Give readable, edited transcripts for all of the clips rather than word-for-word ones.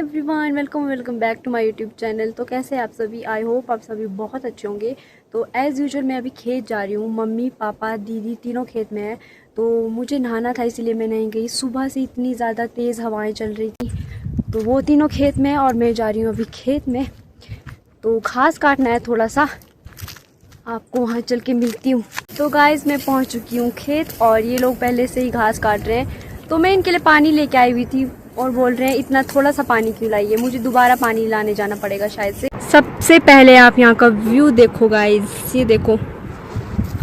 Everyone, welcome back to my YouTube channel. तो कैसे हैं आप सभी? आई होप आप सभी बहुत अच्छे होंगे। तो एज़ यूजुअल मैं अभी खेत जा रही हूँ। मम्मी पापा दीदी तीनों खेत में है। तो मुझे नहाना था इसलिए मैं नहीं गई। सुबह से इतनी ज़्यादा तेज़ हवाएं चल रही थी, तो वो तीनों खेत में और मैं जा रही हूँ अभी खेत में। तो घास काटना है थोड़ा सा, आपको वहाँ चल के मिलती हूँ। तो गाइस मैं पहुँच चुकी हूँ खेत और ये लोग पहले से ही घास काट रहे हैं। तो मैं इनके लिए पानी लेके आई हुई थी और बोल रहे हैं इतना थोड़ा सा पानी क्यों लाइए, मुझे दोबारा पानी लाने जाना पड़ेगा शायद से। सबसे पहले आप यहाँ का व्यू देखो गाइस, ये देखो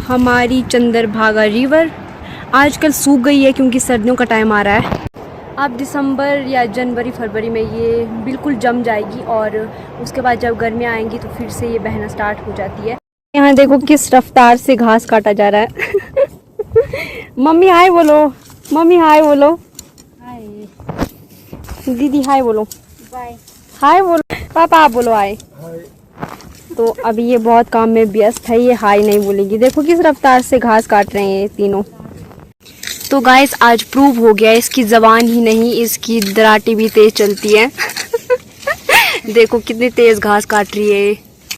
हमारी चंद्रभागा रिवर आजकल सूख गई है क्योंकि सर्दियों का टाइम आ रहा है। अब दिसंबर या जनवरी फरवरी में ये बिल्कुल जम जाएगी और उसके बाद जब गर्मियाँ आएंगी तो फिर से ये बहना स्टार्ट हो जाती है। यहाँ देखो किस रफ्तार से घास काटा जा रहा है। मम्मी हाय बोलो, मम्मी हाय बोलो, हाय दीदी हाय बोलो, बाय हाय बोलो, पापा आप बोलो हाय। तो अभी ये बहुत काम में व्यस्त है, ये हाय नहीं बोलेगी। देखो किस रफ्तार से घास काट रहे हैं ये तीनों। तो गाइस आज प्रूव हो गया, इसकी जबान ही नहीं इसकी दराटी भी तेज चलती है। देखो कितनी तेज घास काट रही है।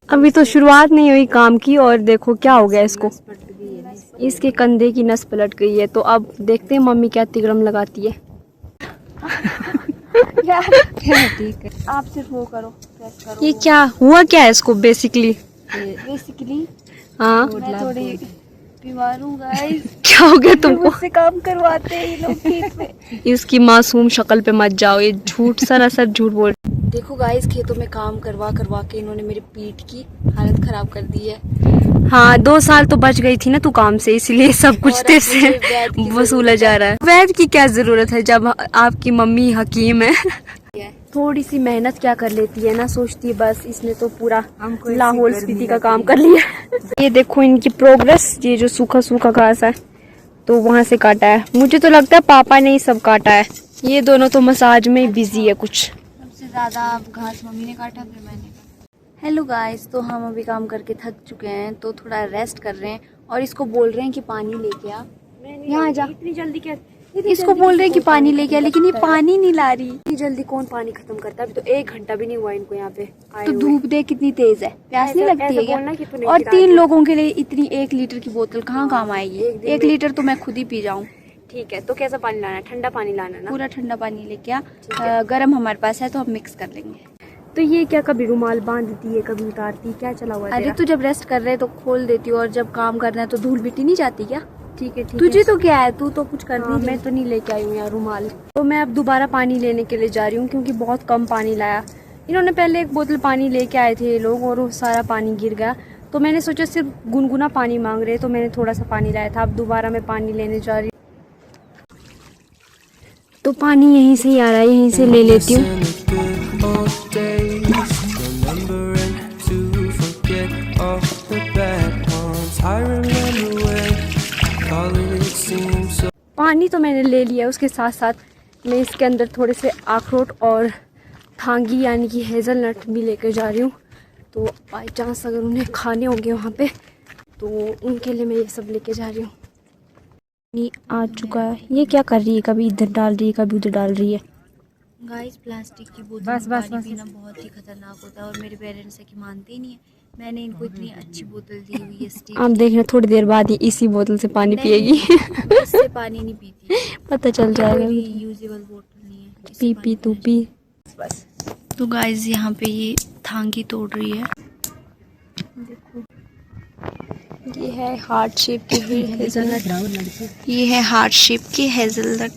अभी तो शुरुआत नहीं हुई काम की और देखो क्या हो गया इसको, इसके कंधे की नस पलट गई है। तो अब देखते हैं मम्मी क्या तिगड़म लगाती है। ठीक है, आप सिर्फ वो करो, प्रेस करो। ये क्या हुआ, क्या है इसको बेसिकली? हाँ मैं थोड़ी बीमार हूँ गाइस। क्या हो गया तुमको? मुझसे काम करवाते हैं ये लोग खेत में। इसकी मासूम शक्ल पे मत जाओ, ये झूठ सरासर झूठ बोल। देखो गाइस खेतों में काम करवा करवा के इन्होंने मेरी पीठ की हालत खराब कर दी है। हाँ 2 साल तो बच गई थी ना तू काम से, इसलिए सब कुछ तेरे से वसूला जा रहा है। वैद्य की क्या जरूरत है जब आपकी मम्मी हकीम है। थोड़ी सी मेहनत क्या कर लेती है ना, सोचती है बस इसने तो पूरा लाहौल स्पीति का काम कर लिया। ये देखो इनकी प्रोग्रेस, ये जो सूखा सूखा घास है तो वहाँ से काटा है। मुझे तो लगता है पापा ने ही सब काटा है। ये दोनों तो मसाज में बिजी है कुछ। सबसे ज्यादा घास मम्मी ने काटा, फिर मैंने काटा। हेलो गाइस, तो हम अभी काम करके थक चुके हैं तो थोड़ा रेस्ट कर रहे हैं और इसको बोल रहे हैं कि पानी लेके आ। यहाँ जा, इतनी जल्दी क्या? इसको बोल रहे हैं कि पानी लेके आ, लेकिन ये पानी नहीं ला रही। इतनी जल्दी कौन पानी खत्म करता है? अभी तो 1 घंटा भी नहीं हुआ इनको यहाँ पे आए तो हुए। धूप देख कितनी तेज है, प्यास नहीं लगती है बोलना कि क्या? तूने और गिरा 3 दिया। लोगों के लिए इतनी 1 लीटर की बोतल कहाँ काम आएगी? एक दिन 1 लीटर तो मैं खुद ही पी जाऊँ। ठीक है, तो कैसा पानी लाना है? ठंडा पानी लाना है ना? पूरा ठंडा पानी लेके आ। गर्म हमारे पास है तो हम मिक्स कर लेंगे। तो ये क्या कभी रुमाल बांधती है कभी उतारती, क्या चला हुआ है अरे तेरा? तू जब रेस्ट कर रहे तो खोल देती हो और जब काम करना है तो धूल मिट्टी नहीं जाती क्या? ठीक है तुझे तो क्या है, तू तो कुछ कर हाँ, नहीं। मैं तो नहीं लेके आई हूँ यार रुमाल। तो मैं अब दोबारा पानी लेने के लिए जा रही हूँ क्योंकि बहुत कम पानी लाया। इन्होंने पहले 1 बोतल पानी लेके आए थे ये लोग और वो सारा पानी गिर गया। तो मैंने सोचा सिर्फ गुनगुना पानी मांग रहे तो मैंने थोड़ा सा पानी लाया था। अब दोबारा मैं पानी लेने जा रही हूँ। तो पानी यहीं से ही आ रहा है, यहीं से ले लेती हूँ। पानी तो मैंने ले लिया, उसके साथ साथ मैं इसके अंदर थोड़े से अखरोट और थांगी यानी कि हेज़लनट भी लेकर जा रही हूँ। तो बाई चांस अगर उन्हें खाने होंगे वहाँ पे तो उनके लिए मैं ये सब लेके जा रही हूँ। ये आ चुका है। ये क्या कर रही है, कभी इधर डाल रही है कभी उधर डाल रही है। गाइस प्लास्टिक की बोतल में पानी पीना बहुत ही खतरनाक होता है और मेरे पेरेंट्स है कि मानते ही नहीं है। मैंने इनको इतनी अच्छी बोतल दी हुई है स्टील आप देख रहे थोड़ी देर बाद ही इसी बोतल से पानी पिएगी। इससे पानी नहीं पीती, पता चल जाएगा। यूजेबल बोतल नहीं है। पी पी तू पी बस। तो गाइस यहाँ पे ये थांगी तोड़ रही है। देखो ये है हार्ट शेप की हेज़लनट। ये है हार्ट शेप की हेज़लनट।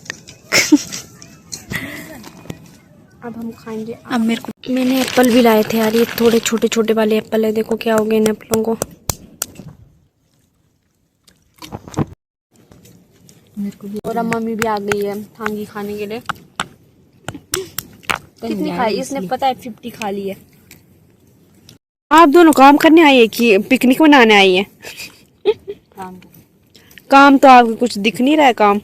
अब हम खाएंगे। अब मेरे को मैंने एप्पल भी लाए थे यार, ये थोड़े छोटे छोटे वाले एप्पल है। देखो क्या हो गया इन एप्पलों को। और अब मम्मी भी आ गई है थांगी खाने के लिए। कितनी खाई इसने पता है? 50 खा ली है। आप दोनों काम करने आई है कि पिकनिक मनाने आई है? काम तो आपको कुछ दिख नहीं रहा है काम।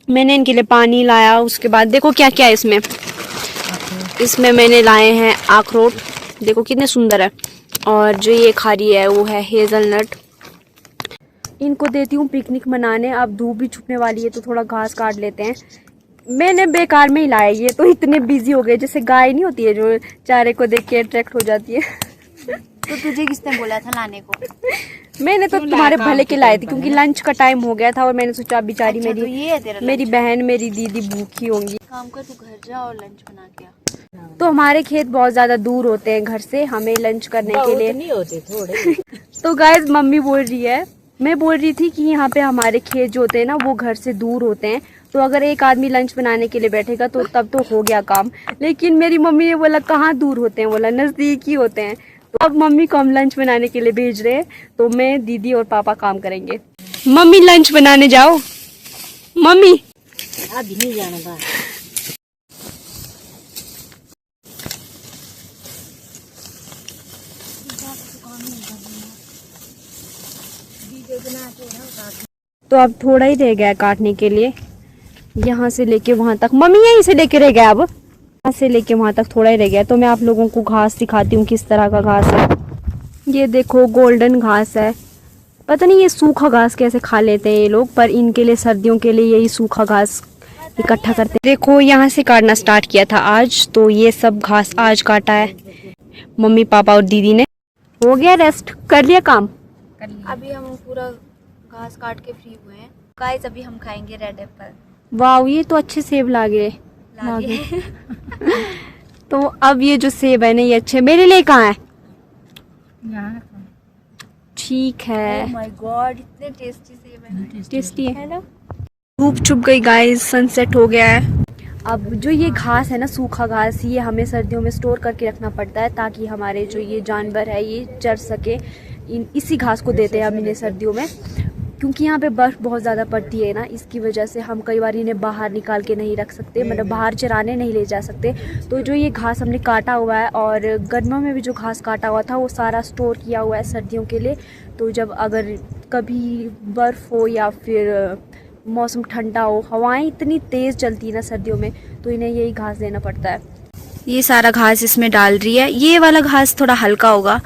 मैंने इनके लिए पानी लाया, उसके बाद देखो क्या क्या है इसमें। इसमें मैंने लाए हैं अखरोट, देखो कितने सुंदर है। और जो ये खा रही है वो है हेज़लनट। इनको देती हूँ पिकनिक मनाने। अब धूप भी छुपने वाली है तो थोड़ा घास काट लेते हैं। मैंने बेकार में ही लाया ये, तो इतने बिजी हो गए, जैसे गाय नहीं होती है जो चारे को देख के अट्रैक्ट हो जाती है। तो तुझे किसने बोला था लाने को? मैंने तो तुम्हारे भले के लाए थे, क्योंकि लंच का टाइम हो गया था और मैंने सोचा बेचारी अच्छा, मेरी तो ये है तेरा मेरी बहन मेरी दीदी भूखी होंगी। काम कर, तू घर जा और लंच बना के आ। तो हमारे खेत बहुत ज्यादा दूर होते हैं घर से, हमें लंच करने के लिए नहीं होते थोड़े। तो गाइस मम्मी बोल रही है, मैं बोल रही थी कि यहाँ पे हमारे खेत जो होते हैं ना वो घर से दूर होते हैं, तो अगर एक आदमी लंच बनाने के लिए बैठेगा तो तब तो हो गया काम। लेकिन मेरी मम्मी ने बोला कहाँ दूर होते हैं, बोला नजदीक ही होते हैं। तो अब मम्मी को हम लंच बनाने के लिए भेज रहे हैं, तो मैं दीदी और पापा काम करेंगे। मम्मी लंच बनाने जाओ। मम्मी अभी नहीं जाना बाहर। तो अब थोड़ा ही रह गया है काटने के लिए, यहाँ से लेके वहां तक। मम्मी यहीं से लेके रह गया, अब यहाँ से लेके वहां तक थोड़ा ही रह गया। तो मैं आप लोगों को घास दिखाती हूँ किस तरह का घास है। ये देखो गोल्डन घास है, पता नहीं ये सूखा घास कैसे खा लेते हैं ये लोग, पर इनके लिए सर्दियों के लिए यही सूखा घास इकट्ठा करते हैं। देखो यहाँ से काटना स्टार्ट किया था आज, तो ये सब घास आज काटा है मम्मी पापा और दीदी ने। हो गया रेस्ट, कर लिया काम। अभी हम पूरा घास काट के फ्री हुए हैं गाइस। अभी हम खाएंगे रेड एप्पल। वाह ये तो अच्छे सेब लागे। तो अब ये जो सेब है ना ये अच्छे मेरे लिए कहाँ है? ठीक है। ओह माय गॉड, इतने टेस्टी सेब है। टेस्टी है ना। धूप छुप गई गाइस, सनसेट हो गया है। अब जो ये घास है ना सूखा घास, ये हमें सर्दियों में स्टोर करके रखना पड़ता है ताकि हमारे जो ये जानवर है ये चर सके। इसी घास को देते हैं हम इन्हें सर्दियों में, क्योंकि यहाँ पे बर्फ़ बहुत ज़्यादा पड़ती है ना, इसकी वजह से हम कई बार इन्हें बाहर निकाल के नहीं रख सकते, मतलब बाहर चराने नहीं ले जा सकते। तो जो ये घास हमने काटा हुआ है, और गर्मियों में भी जो घास काटा हुआ था वो सारा स्टोर किया हुआ है सर्दियों के लिए। तो जब अगर कभी बर्फ़ हो या फिर मौसम ठंडा हो, हवाएं इतनी तेज़ चलती है ना सर्दियों में, तो इन्हें यही घास देना पड़ता है। ये सारा घास इसमें डाल रही है। ये वाला घास थोड़ा हल्का होगा,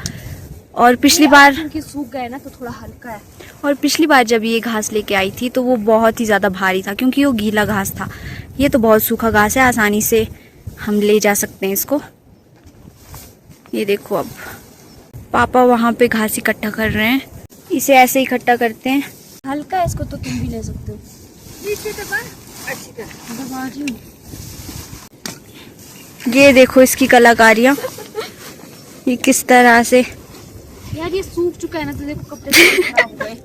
और पिछली बार क्योंकि सूख गए ना तो थोड़ा हल्का है। और पिछली बार जब ये घास लेके आई थी तो वो बहुत ही ज़्यादा भारी था, क्योंकि वो गीला घास था। ये तो बहुत सूखा घास है, आसानी से हम ले जा सकते हैं इसको। ये देखो अब पापा वहाँ पे घास इकट्ठा कर रहे हैं, इसे ऐसे इकट्ठा करते हैं। हल्का है, इसको तो तुम भी ले सकते हो। दबा रही हूँ। ये देखो इसकी कलाकारियाँ, ये किस तरह से। यार ये सूख चुका है ना, तो देखो कपड़े खराब हो गए।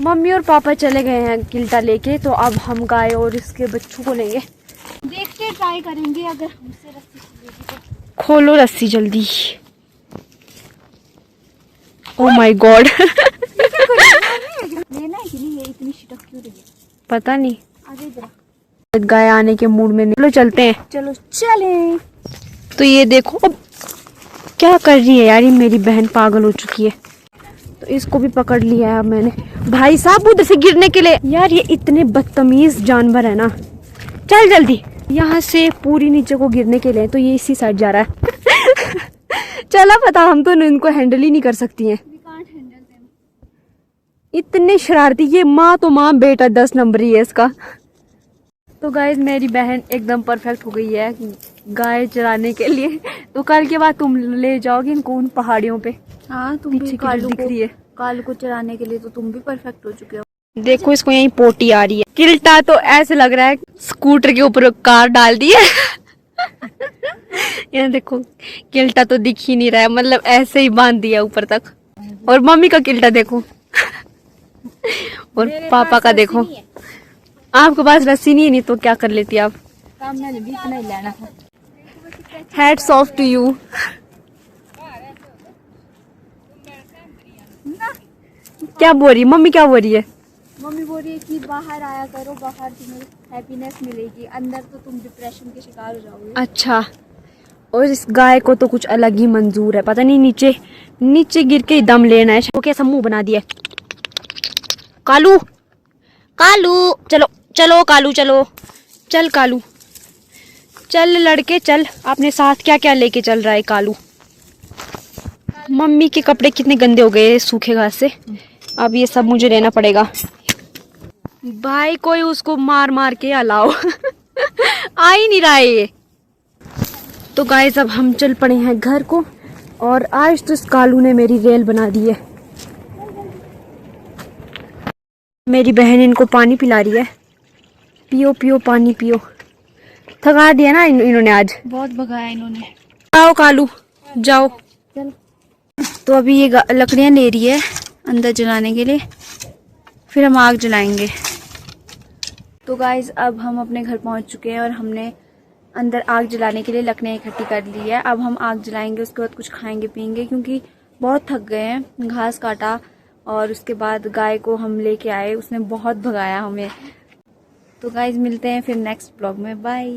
मम्मी और पापा चले गए हैं किल्टा लेके, तो अब हम गाय और इसके बच्चों को लेंगे। देखते ट्राई करेंगे, अगर हमसे रस्सी खुलेगी तो। खोलो रस्सी जल्दी। Oh my God. लेना है कि नहीं? ये इतनी शिटक क्यों रही है पता नहीं। आगे इधर गाय आने के मूड में नहीं। चलो चलते हैं। चलो चलें। तो ये देखो अब क्या कर रही है यार, ये मेरी बहन पागल हो चुकी है। तो इसको भी पकड़ लिया है अब मैंने। भाई साहब उधर से गिरने के लिए, यार ये इतने बदतमीज जानवर है ना। चल जल्दी, यहाँ से पूरी नीचे को गिरने के लिए, तो ये इसी साइड जा रहा है। चला पता, हम तो इनको हैंडल ही नहीं कर सकती हैं। इतने शरारती, ये माँ तो माँ, बेटा 10 नंबर ही है इसका। तो गाइस मेरी बहन एकदम परफेक्ट हो गई है गाय चराने के लिए। तो कल के बाद तुम ले जाओगे इनको उन पहाड़ियों पे। हाँ, तुम भी कालू दिख रही है। कालू को चराने के लिए तो तुम भी परफेक्ट हो चुके हो। देखो इसको यही पोटी आ रही है। किल्टा तो ऐसे लग रहा है स्कूटर के ऊपर कार डाल दी है। यहाँ देखो किल्टा तो दिख ही नहीं रहा है, मतलब ऐसे ही बांध दिया ऊपर तक। और मम्मी का किल्टा देखो। और पापा का देखो। आपके पास रस्सी नहीं है, नहीं तो क्या कर लेती आप? मैंने भी इतना ही लेना था। Hats off to you. क्या बोल रही मम्मी, क्या बोल रही है? मम्मी बोल रही है कि बाहर आया करो, बाहर तुम्हें हैप्पीनेस मिलेगी, अंदर तो तुम डिप्रेशन के शिकार हो जाओगे। अच्छा, और इस गाय को तो कुछ अलग ही मंजूर है, पता नहीं नीचे नीचे गिर के दम लेना है। वो कैसा मुंह बना दिया। कालू कालू चलो चलो, कालू चलो, चल कालू चल लड़के चल। अपने साथ क्या क्या लेके चल रहा है कालू? मम्मी के कपड़े कितने गंदे हो गए सूखे घास से। अब ये सब मुझे लेना पड़ेगा। भाई कोई उसको मार मार के हलाओ। आ ही नहीं रहा है ये। तो गाइस अब हम चल पड़े हैं घर को। और आज तो इस कालू ने मेरी रेल बना दी है। मेरी बहन इनको पानी पिला रही है। पियो पियो पानी पियो। थका दिया ना इन्होंने आज। बहुत भगाया इन्होंने। आओ कालू जाओ। तो अभी ये लकड़ियाँ ले रही है अंदर जलाने के लिए, फिर हम आग जलाएंगे। तो गाइज अब हम अपने घर पहुंच चुके हैं और हमने अंदर आग जलाने के लिए लकड़ियाँ इकट्ठी कर ली है। अब हम आग जलाएंगे, उसके बाद कुछ खाएंगे पियेंगे क्योंकि बहुत थक गए हैं। घास काटा और उसके बाद गाय को हम लेके आए, उसने बहुत भगाया हमें। तो गाइज मिलते हैं फिर नेक्स्ट ब्लॉग में। बाय।